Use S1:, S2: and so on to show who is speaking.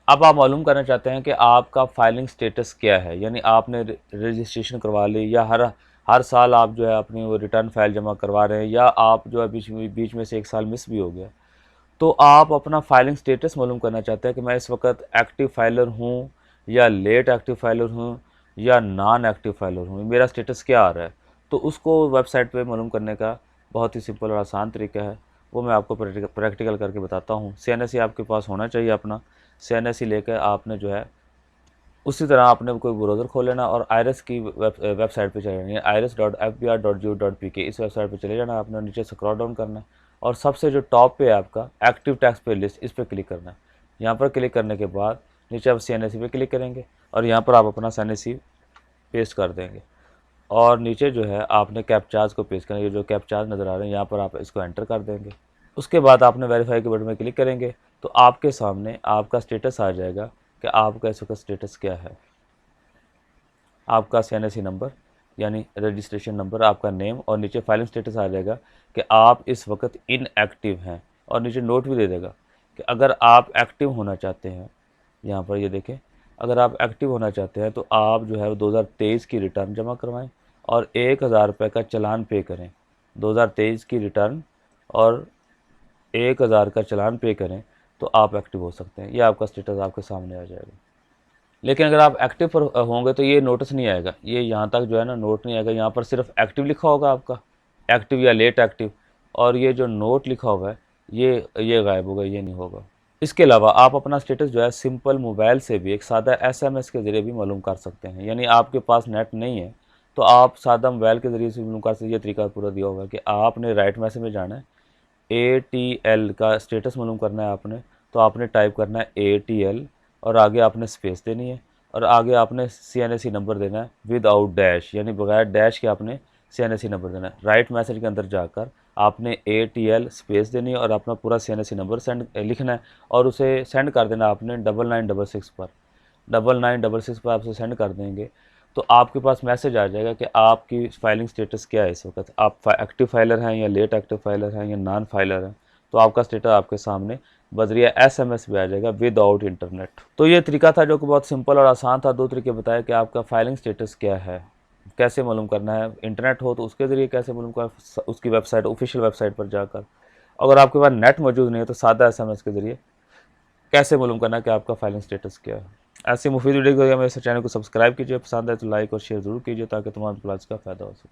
S1: اب آپ معلوم کرنا چاہتے ہیں کہ آپ کا فائلنگ سٹیٹس کیا ہے، یعنی آپ نے رجسٹریشن کروا لی یا ہر سال آپ جو ہے اپنی وہ ریٹرن فائل جمع کروا رہے ہیں، یا آپ جو ہے بیچ میں سے ایک سال مس بھی ہو گیا، تو آپ اپنا فائلنگ سٹیٹس معلوم کرنا چاہتے ہیں کہ میں اس وقت ایکٹیو فائلر ہوں یا لیٹ ایکٹیو فائلر ہوں یا نان ایکٹیو فائلر ہوں، میرا سٹیٹس کیا آ رہا ہے۔ تو اس کو ویب سائٹ پہ معلوم کرنے کا بہت ہی سمپل اور آسان طریقہ ہے، وہ میں آپ کو پریکٹیکل کر کے بتاتا ہوں۔ CNSE آپ کے پاس ہونا چاہیے اپنا، CNSE لے کے آپ نے جو ہے اسی طرح آپ نے کوئی بروزر کھول لینا اور آئرس کی ویب سائٹ پہ چلے جانا، iris.fbr.gov.pk، اس ویب سائٹ پہ چلے جانا، آپ نے نیچے اسکرول ڈاؤن کرنا ہے اور سب سے جو ٹاپ پہ ہے آپ کا ایکٹیو ٹیکس پے لسٹ، اس پہ کلک کرنا ہے۔ یہاں پر کلک کرنے کے بعد نیچے آپ CNSE پہ کلک کریں گے اور یہاں پر آپ اپنا CNSE پیسٹ کر دیں گے اور نیچے جو ہے آپ نے کیپچاز کو پیسٹ کریں گے، جو کیپچاز نظر آ رہے ہیں یہاں پر آپ اس کو انٹر کر دیں گے۔ اس کے بعد آپ نے ویریفائی کے بٹن میں کلک کریں گے تو آپ کے سامنے آپ کا سٹیٹس آ جائے گا کہ آپ کا اس وقت سٹیٹس کیا ہے۔ آپ کا CNSE نمبر یعنی رجسٹریشن نمبر، آپ کا نیم اور نیچے فائلنگ سٹیٹس آ جائے گا کہ آپ اس وقت ان ایکٹیو ہیں، اور نیچے نوٹ بھی دے دے گا کہ اگر آپ ایکٹیو ہونا چاہتے ہیں، یہاں پر یہ دیکھیں، اگر آپ ایکٹیو ہونا چاہتے ہیں تو آپ جو ہے 2023 کی ریٹرن جمع کروائیں اور 1000 روپے کا چلان پے کریں۔ 2023 کی ریٹرن اور 1000 کا چلان پے کریں تو آپ ایکٹیو ہو سکتے ہیں۔ یہ آپ کا سٹیٹس آپ کے سامنے آ جائے گا۔ لیکن اگر آپ ایکٹیو پر ہوں گے تو یہ نوٹس نہیں آئے گا، یہ یہاں تک جو ہے نا نوٹ نہیں آئے گا، یہاں پر صرف ایکٹیو لکھا ہوگا آپ کا، ایکٹیو یا لیٹ ایکٹیو، اور یہ جو نوٹ لکھا ہوا ہے یہ غائب ہوگا، یہ نہیں ہوگا۔ اس کے علاوہ آپ اپنا سٹیٹس جو ہے سمپل موبائل سے بھی ایک سادہ SMS کے ذریعے بھی معلوم کر سکتے ہیں، یعنی آپ کے پاس نیٹ نہیں ہے تو آپ سادہ موبائل کے ذریعے سے معلوم کر سکتے ہیں۔ یہ طریقہ پورا دیا ہوگا کہ آپ نے رائٹ میسج میں جانا ہے، ATL کا سٹیٹس معلوم کرنا ہے آپ نے، تو آپ نے ٹائپ کرنا ہے ATL اور آگے آپ نے سپیس دینی ہے اور آگے آپ نے CNSE نمبر دینا ہے ود آؤٹ ڈیش، یعنی بغیر ڈیش کے آپ نے CNSE نمبر دینا ہے۔ رائٹ میسج کے اندر جا کر آپ نے ATL سپیس دینی ہے اور اپنا پورا CNSE نمبر لکھنا ہے اور اسے سینڈ کر دینا آپ نے 9966 پر، 9966 پر آپ سے سینڈ کر دیں گے تو آپ کے پاس میسج آ جائے گا کہ آپ کی فائلنگ سٹیٹس کیا ہے اس وقت، آپ ایکٹیو فائلر ہیں یا لیٹ ایکٹیو فائلر ہیں یا نان فائلر ہیں، تو آپ کا سٹیٹس آپ کے سامنے بذریعہ SMS بھی آ جائے گا ود آؤٹ انٹرنیٹ۔ تو یہ طریقہ تھا جو کہ بہت سمپل اور آسان تھا، 2 طریقے بتائے کہ آپ کا فائلنگ سٹیٹس کیا ہے، کیسے معلوم کرنا ہے، انٹرنیٹ ہو تو اس کے ذریعے کیسے معلوم کرنا، اس کی website official website پر جا کر، اگر آپ کے پاس نیٹ موجود نہیں ہے تو سادہ SMS کے ذریعے کیسے معلوم کرنا ہے کہ آپ کا فائلنگ سٹیٹس کیا ہے۔ ایسی مفید ویڈیو کے لیے میرے چینل کو سبسکرائب کیجیے، پسند ہے تو لائک اور شیئر ضرور کیجیے تاکہ تمام کلاس کا فائدہ ہو سکے۔